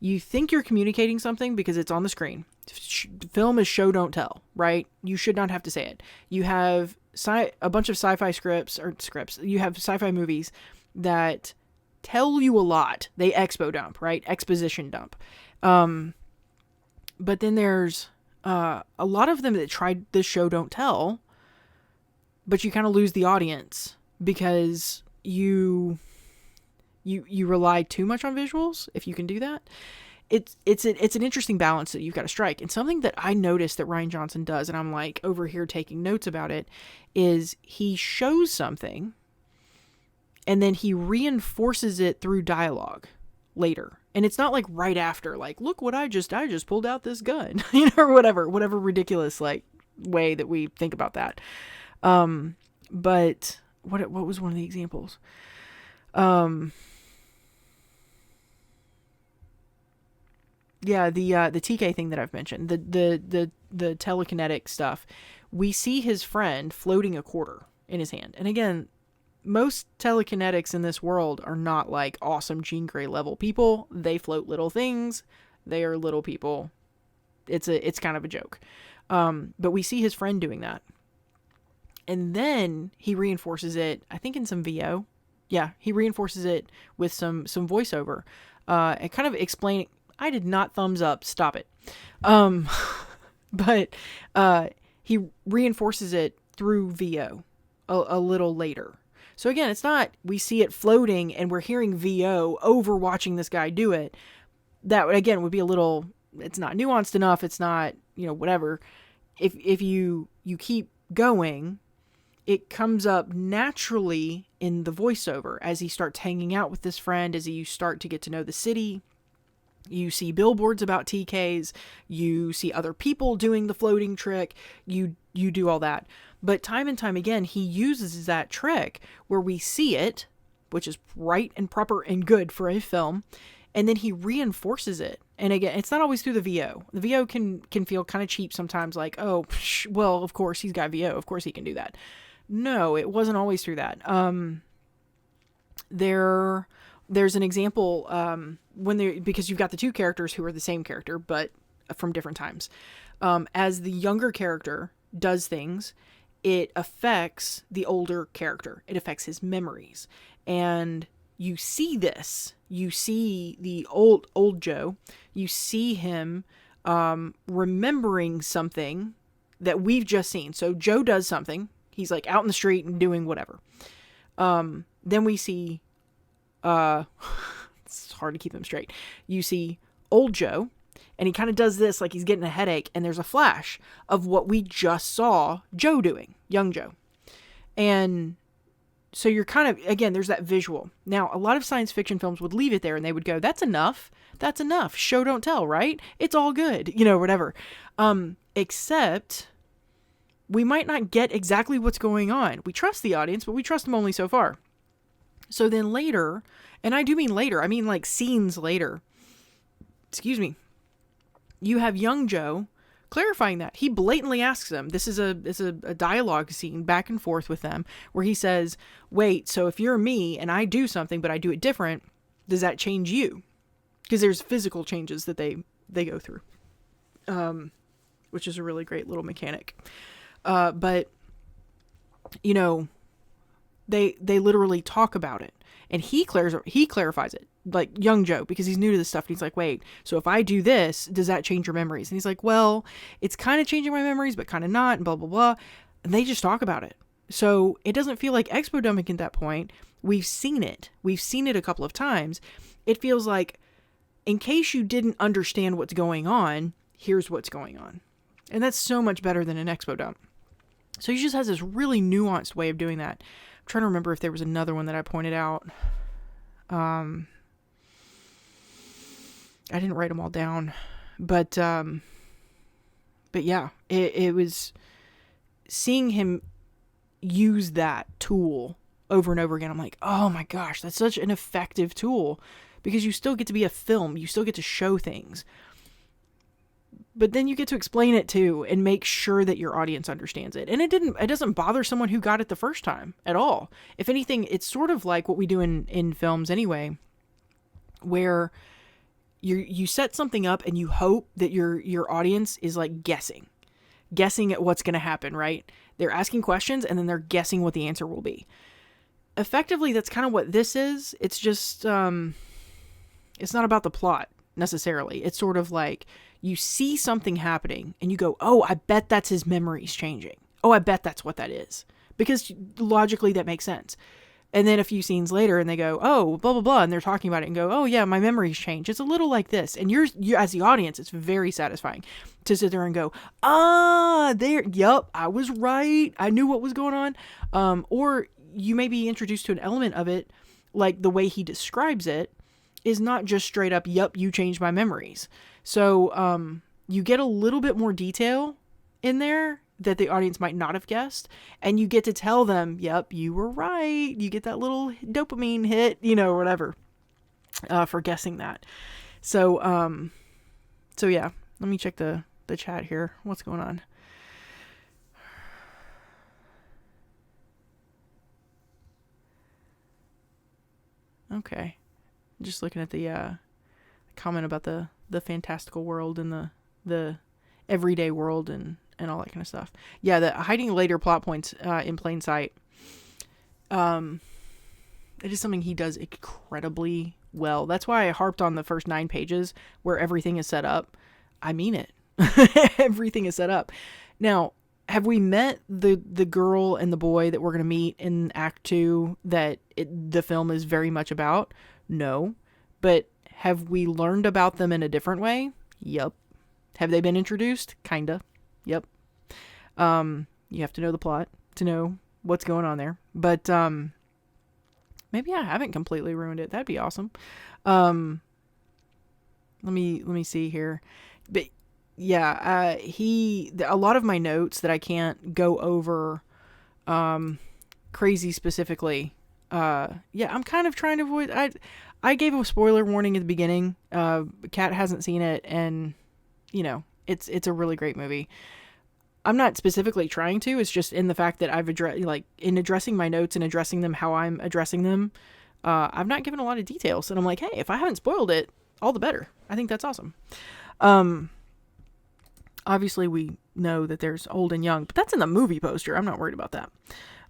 you think you're communicating something because it's on the screen. Film is show don't tell, right? You should not have to say it. You have a bunch of sci-fi scripts. You have sci-fi movies that tell you a lot. They expo dump, right? Exposition dump. But then there's a lot of them that tried this show don't tell, but you kind of lose the audience because you rely too much on visuals, if you can do that. It's an interesting balance that you've got to strike. And something that I noticed that Rian Johnson does, and I'm like over here taking notes about it, is he shows something and then he reinforces it through dialogue later. And it's not like right after, like, look what I just pulled out this gun, or whatever ridiculous like way that we think about that. But what was one of the examples? Yeah, the TK thing that I've mentioned, the telekinetic stuff. We see his friend floating a quarter in his hand. And again, most telekinetics in this world are not like awesome Jean Grey level people. They float little things. They are little people. It's kind of a joke. But we see his friend doing that. And then he reinforces it, I think in some VO. Yeah, he reinforces it with some voiceover. And kind of explaining, I did not thumbs up, stop it. But he reinforces it through VO a little later. So again, it's not, we see it floating and we're hearing VO over watching this guy do it. That, again, would be a little, it's not nuanced enough. It's not, whatever. If you keep going, it comes up naturally in the voiceover as he starts hanging out with this friend, as you start to get to know the city. You see billboards about TKs. You see other people doing the floating trick. You do all that. But time and time again, he uses that trick where we see it, which is right and proper and good for a film, and then he reinforces it. And again, it's not always through the VO. The VO can feel kind of cheap sometimes, like, oh, well, of course he's got VO. Of course he can do that. No, it wasn't always through that. There's an example because you've got the two characters who are the same character, but from different times. As the younger character does things, it affects the older character. It affects his memories. And you see this. You see the old Joe. You see him remembering something that we've just seen. So Joe does something. He's like out in the street and doing whatever. Then we see, it's hard to keep them straight. You see old Joe, and he kind of does this like he's getting a headache, and there's a flash of what we just saw Joe doing, young Joe. And So you're kind of, again, there's that visual. Now, a lot of science fiction films would leave it there and they would go, that's enough. That's enough. Show, don't tell, right? It's all good, whatever. Except we might not get exactly what's going on. We trust the audience, but we trust them only so far. So then later, and I do mean later, I mean like scenes later, you have young Joe clarifying that. He blatantly asks them, this is a dialogue scene back and forth with them, where he says, wait, so if you're me and I do something, but I do it different, does that change you? Because there's physical changes that they go through, which is a really great little mechanic. But, they literally talk about it. And he clarifies it, like young Joe, because he's new to this stuff. And he's like, wait, so if I do this, does that change your memories? And he's like, well, it's kind of changing my memories, but kind of not, and blah, blah, blah. And they just talk about it. So it doesn't feel like expo dumping at that point. We've seen it. We've seen it a couple of times. It feels like, in case you didn't understand what's going on, here's what's going on. And that's so much better than an expo dump. So he just has this really nuanced way of doing that. I'm trying to remember if there was another one that I pointed out. I didn't write them all down, but yeah, it was seeing him use that tool over and over again. I'm like, oh my gosh, that's such an effective tool, because you still get to be a film. You still get to show things, but then you get to explain it too and make sure that your audience understands it. And it doesn't bother someone who got it the first time at all. If anything, it's sort of like what we do in films anyway, where you set something up and you hope that your audience is like guessing at what's going to happen, right? They're asking questions and then they're guessing what the answer will be. Effectively, that's kind of what this is. It's just, it's not about the plot necessarily. It's sort of like you see something happening and you go, oh, I bet that's his memories changing. Oh, I bet that's what that is. Because logically that makes sense. And then a few scenes later and they go, oh, blah, blah, blah. And they're talking about it and go, oh yeah, my memories change. It's a little like this. And you're as the audience, it's very satisfying to sit there and go, yup, I was right. I knew what was going on. Or you may be introduced to an element of it, like the way he describes it is not just straight up, yup, you changed my memories. So you get a little bit more detail in there that the audience might not have guessed, and you get to tell them, yep, you were right. You get that little dopamine hit, whatever, for guessing that. So yeah, let me check the chat here. What's going on? Okay. Just looking at the comment about the fantastical world and the everyday world and all that kind of stuff. Yeah, the hiding later plot points in plain sight. It is something he does incredibly well. That's why I harped on the first 9 pages where everything is set up. I mean it. Everything is set up. Now, have we met the girl and the boy that we're going to meet in Act 2 that the film is very much about? No. But have we learned about them in a different way? Yep. Have they been introduced? Kinda. Yep. You have to know the plot to know what's going on there. But maybe I haven't completely ruined it. That'd be awesome. Let me see here. But yeah, a lot of my notes that I can't go over crazy specifically. Yeah, I'm kind of trying to avoid. I gave a spoiler warning at the beginning. Kat hasn't seen it, and it's a really great movie. I'm not specifically trying to. It's just in the fact that I've in addressing my notes and addressing them how I'm addressing them. I've not given a lot of details, and I'm like, hey, if I haven't spoiled it, all the better. I think that's awesome. Obviously we know that there's old and young, but that's in the movie poster. I'm not worried about that.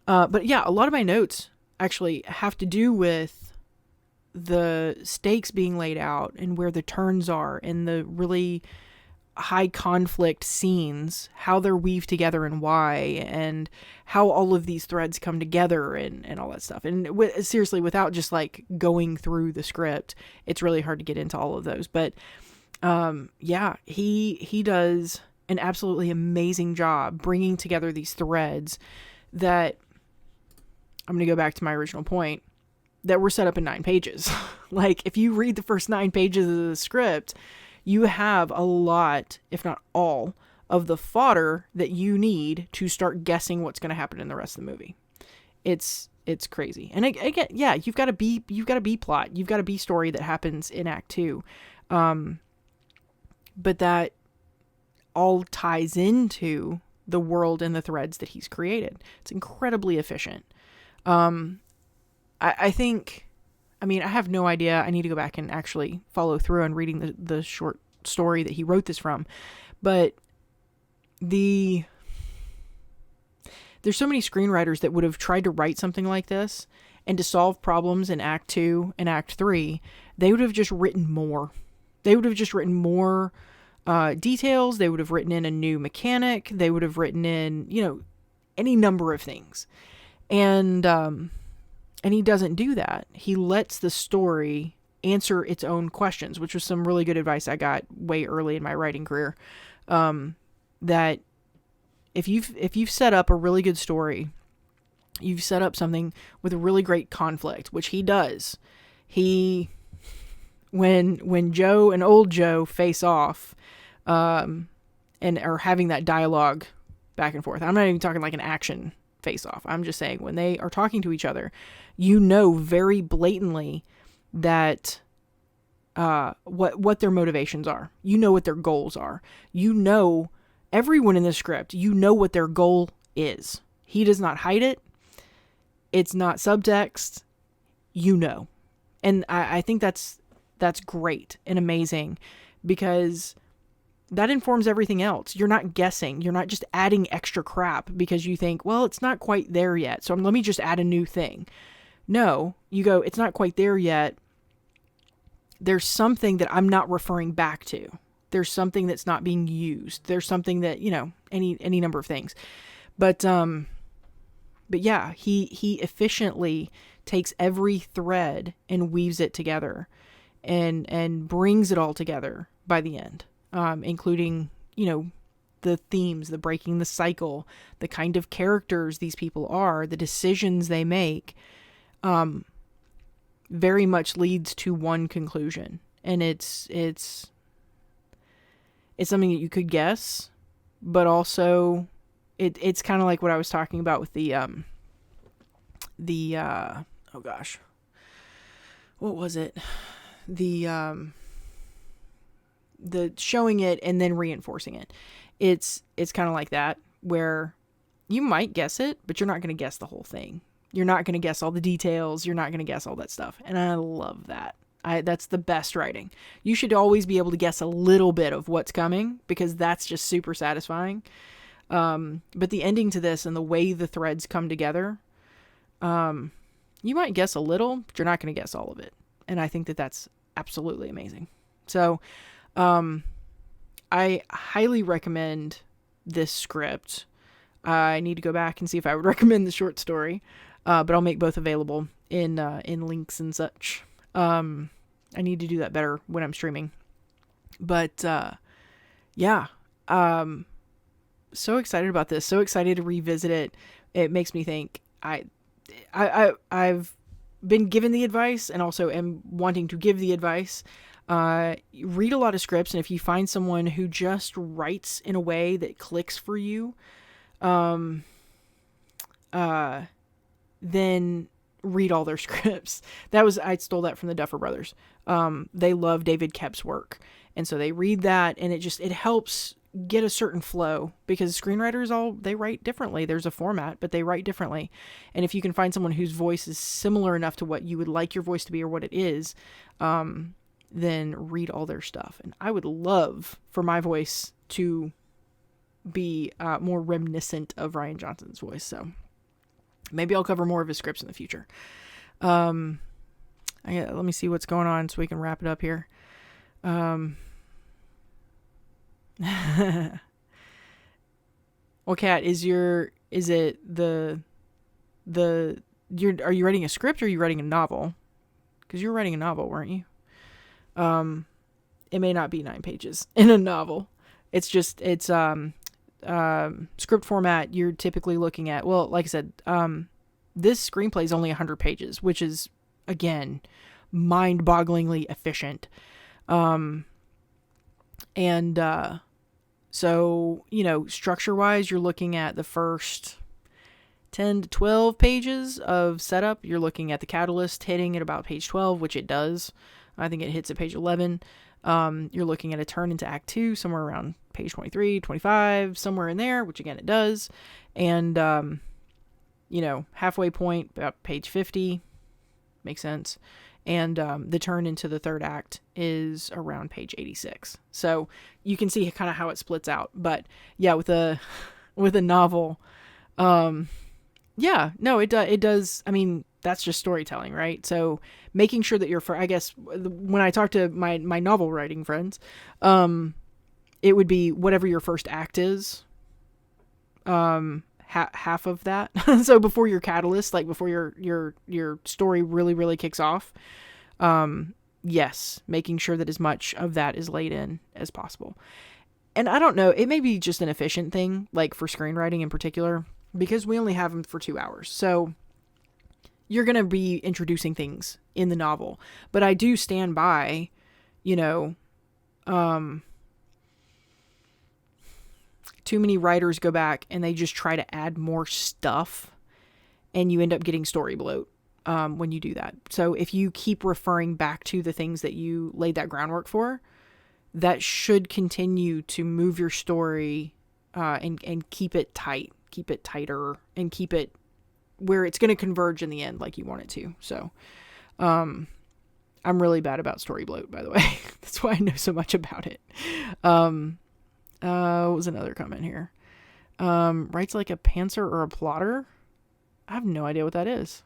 But yeah, a lot of my notes actually have to do with the stakes being laid out and where the turns are and the really high conflict scenes, how they're weaved together and why, and how all of these threads come together and all that stuff. And seriously, without just like going through the script, it's really hard to get into all of those. But yeah, he does an absolutely amazing job bringing together these threads that I'm going to go back to my original point, that were set up in 9 pages. Like, if you read the first 9 pages of the script, you have a lot, if not all, of the fodder that you need to start guessing what's going to happen in the rest of the movie. It's crazy. And again, yeah, you've got a B plot. You've got a B story that happens in Act 2. But that all ties into the world and the threads that he's created. It's incredibly efficient. I think, I mean, I have no idea. I need to go back and actually follow through on reading the short story that he wrote this from. But there's so many screenwriters that would have tried to write something like this, and to solve problems in Act 2 and Act 3, they would have just written more. They would have just written more details. They would have written in a new mechanic. They would have written in, any number of things. And he doesn't do that. He lets the story answer its own questions, which was some really good advice I got way early in my writing career. That if you've set up a really good story, you've set up something with a really great conflict, which he does. When Joe and old Joe face off, and are having that dialogue back and forth. I'm not even talking like an action face off. I'm just saying when they are talking to each other, very blatantly that what their motivations are. What their goals are. Everyone in this script, what their goal is. He does not hide it. It's not subtext. And I think that's great and amazing, because that informs everything else. You're not guessing. You're not just adding extra crap because you think, well, it's not quite there yet, so let me just add a new thing. No, you go, it's not quite there yet. There's something that I'm not referring back to. There's something that's not being used. There's something that, any number of things. But yeah, he efficiently takes every thread and weaves it together and brings it all together by the end. Including, the themes, the breaking the cycle, the kind of characters these people are, the decisions they make, very much leads to one conclusion. And it's something that you could guess, but also it's kind of like what I was talking about with oh gosh, what was it? The showing it and then reinforcing it. It's kind of like that, where you might guess it, but you're not going to guess the whole thing. You're not going to guess all the details. You're not going to guess all that stuff. And I love that. That's the best writing. You should always be able to guess a little bit of what's coming, because that's just super satisfying. But the ending to this and the way the threads come together, you might guess a little, but you're not going to guess all of it. And I think that that's absolutely amazing. So, I highly recommend this script. I need to go back and see if I would recommend the short story, but I'll make both available in links and such. I need to do that better when I'm streaming. But yeah, so excited about this. So excited to revisit it. It makes me think. I've been given the advice, and also am wanting to give the advice. Read a lot of scripts, and if you find someone who just writes in a way that clicks for you, then read all their scripts. I stole that from the Duffer Brothers. They love David Koepp's work, and so they read that, and it helps get a certain flow, because screenwriters they write differently. There's a format, but they write differently. And if you can find someone whose voice is similar enough to what you would like your voice to be, or what it is, then read all their stuff. And I would love for my voice to be more reminiscent of Rian Johnson's voice. So maybe I'll cover more of his scripts in the future. Let me see what's going on so we can wrap it up here. Well, Kat, are you writing a script, or are you writing a novel? Because you're writing a novel, weren't you? It may not be 9 pages in a novel. It's script format. You're typically looking at, well, like I said, This screenplay is only 100 pages, which is, again, mind-bogglingly efficient. So, structure-wise, you're looking at the first 10 to 12 pages of setup. You're looking at the catalyst hitting at about page 12, which it does. I think it hits at page 11. You're looking at a turn into Act 2 somewhere around page 23, 25, somewhere in there, which again it does. And, halfway point, about page 50, makes sense. And the turn into the third act is around page 86. So you can see kind of how it splits out. But yeah, with a novel, it does. I mean, that's just storytelling, right? So making sure that I guess when I talk to my novel writing friends, it would be whatever your first act is, half of that. So before your catalyst, like before your story really, really kicks off, yes, making sure that as much of that is laid in as possible. And I don't know, it may be just an efficient thing, like for screenwriting in particular, because we only have them for 2 hours. So you're going to be introducing things in the novel. But I do stand by, too many writers go back and they just try to add more stuff, and you end up getting story bloat when you do that. So if you keep referring back to the things that you laid that groundwork for, that should continue to move your story and keep it tight, keep it tighter, and keep it where it's going to converge in the end like you want it to. So I'm really bad about story bloat, by the way. That's why I know so much about it. What was another comment here? Writes like a pantser or a plotter? I have no idea what that is.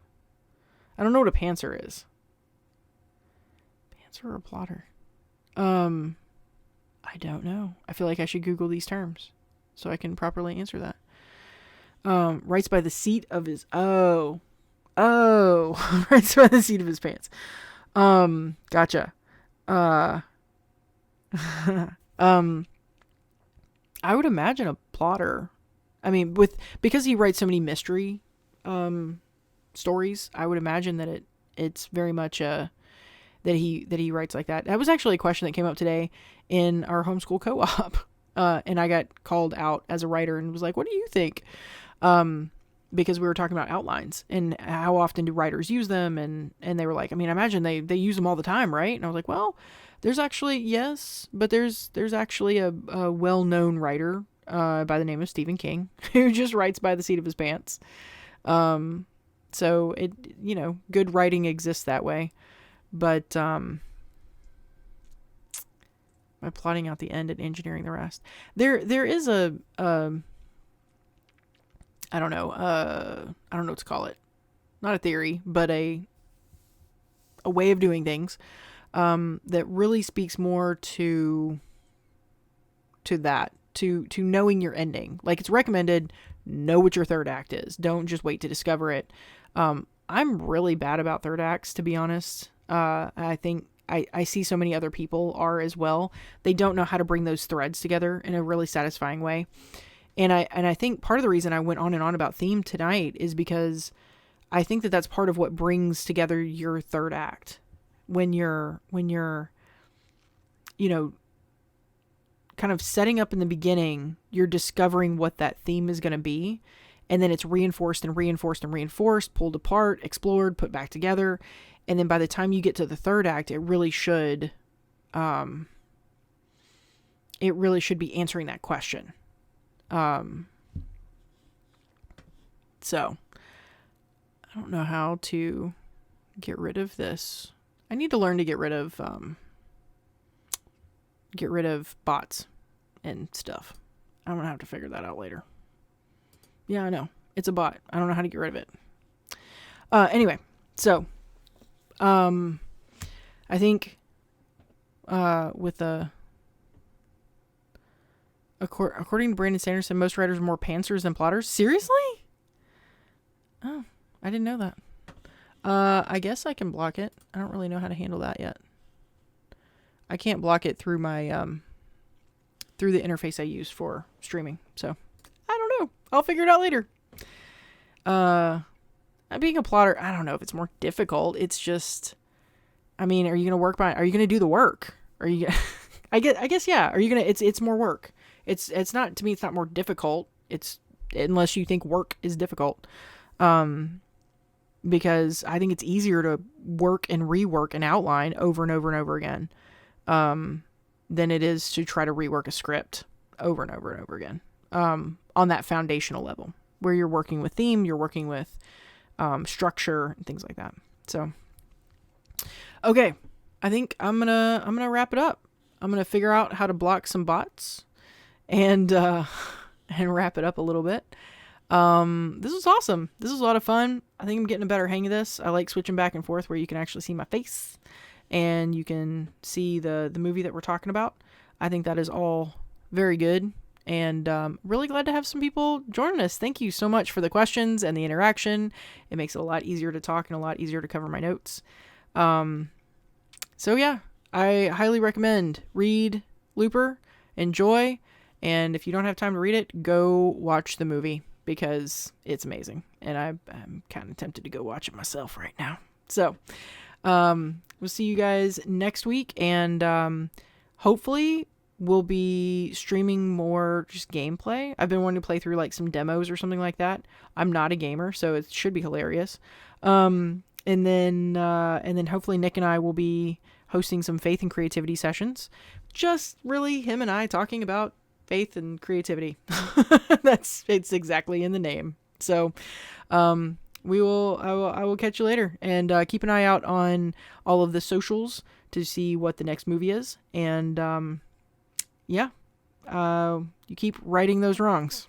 I don't know what a pantser is. Pantser or a plotter? I don't know. I feel like I should Google these terms so I can properly answer that. Writes by the seat of his... Oh. Writes by the seat of his pants. Gotcha. I would imagine a plotter. I mean, because he writes so many mystery stories, I would imagine that it's very much that he writes like that. That was actually a question that came up today in our homeschool co-op, and I got called out as a writer and was like, "What do you think?" Because we were talking about outlines and how often do writers use them, and they were like, I mean, I imagine they use them all the time, right? And I was like, well, there's actually, yes, but there's actually a well-known writer by the name of Stephen King who just writes by the seat of his pants. So it, good writing exists that way. But by plotting out the end and engineering the rest, there is a I don't know what to call it. Not a theory, but a way of doing things that really speaks more to that, to knowing your ending. Like, it's recommended, know what your third act is. Don't just wait to discover it. I'm really bad about third acts, to be honest. I think I see so many other people are as well. They don't know how to bring those threads together in a really satisfying way. And I think part of the reason I went on and on about theme tonight is because I think that that's part of what brings together your third act. When you're, kind of setting up in the beginning, you're discovering what that theme is going to be. And then it's reinforced and reinforced and reinforced, pulled apart, explored, put back together. And then by the time you get to the third act, it really should be answering that question. So I don't know how to get rid of this. I need to learn to get rid of bots and stuff. I'm gonna have to figure that out later. Yeah, I know. It's a bot. I don't know how to get rid of it. Anyway, so I think with according to Brandon Sanderson, most writers are more pantsers than plotters. Seriously? Oh, I didn't know that. I guess I can block it. I don't really know how to handle that yet. I can't block it through my through the interface I use for streaming. So I don't know. I'll figure it out later. being a plotter, I don't know if it's more difficult. It's just, I mean, are you going to do the work? Are you, I guess, yeah. Are you going to, it's more work. It's not, to me, it's not more difficult. It's, unless you think work is difficult. Because I think it's easier to work and rework an outline over and over and over again, than it is to try to rework a script over and over and over again, on that foundational level where you're working with theme, you're working with, structure and things like that. So, okay. I think I'm going to wrap it up. I'm going to figure out how to block some bots and wrap it up a little bit. This was awesome. This was a lot of fun. I think I'm getting a better hang of this. I like switching back and forth where you can actually see my face and you can see the movie that we're talking about. I think that is all very good. And really glad to have some people joining us. Thank you so much for the questions and the interaction. It makes it a lot easier to talk and a lot easier to cover my notes. So yeah, I highly recommend read Looper, enjoy, and if you don't have time to read it, go watch the movie because it's amazing. And I'm kind of tempted to go watch it myself right now. So we'll see you guys next week, and hopefully we'll be streaming more just gameplay. I've been wanting to play through like some demos or something like that. I'm not a gamer, so it should be hilarious. And then hopefully Nick and I will be hosting some faith and creativity sessions. Just really him and I talking about faith and creativity. It's exactly in the name. So, I will catch you later, and keep an eye out on all of the socials to see what the next movie is. And, you keep righting those wrongs.